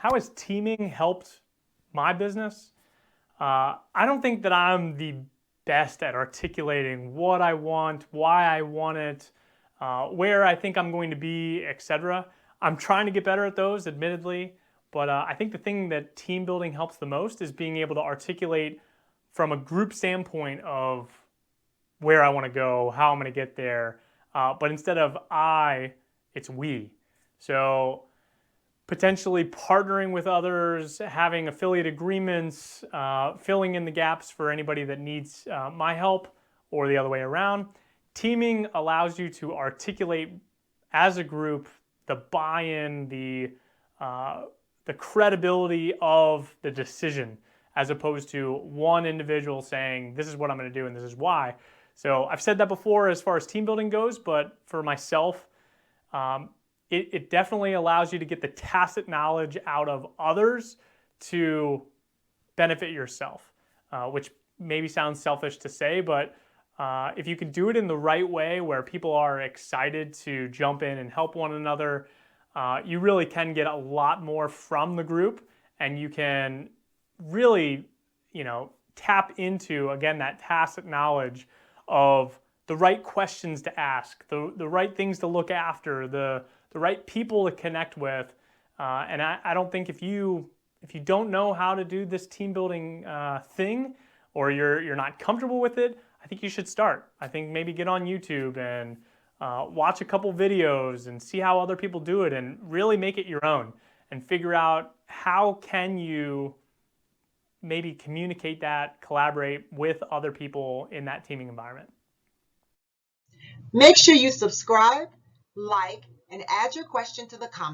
how has teaming helped my business? I don't think that I'm the best at articulating what I want, why I want it, where I think I'm going to be, etc. I'm trying to get better at those, admittedly, but I think the thing that team building helps the most is being able to articulate from a group standpoint of where I want to go, how I'm going to get there, but instead of I, it's we. So potentially partnering with others, having affiliate agreements, filling in the gaps for anybody that needs my help, or the other way around. Teaming allows you to articulate as a group the buy-in, the credibility of the decision, as opposed to one individual saying, this is what I'm going to do and this is why. So I've said that before as far as team building goes, but for myself, it definitely allows you to get the tacit knowledge out of others to benefit yourself, which maybe sounds selfish to say, but if you can do it in the right way where people are excited to jump in and help one another, you really can get a lot more from the group, and you can really, tap into, again, that tacit knowledge of the right questions to ask, the right things to look after, the right people to connect with. And I don't think if you don't know how to do this team building thing, or you're not comfortable with it, I think you should start. I think maybe get on YouTube and watch a couple videos and see how other people do it, and really make it your own and figure out how can you maybe communicate that, collaborate with other people in that teaming environment. Make sure you subscribe, like, and add your question to the comments.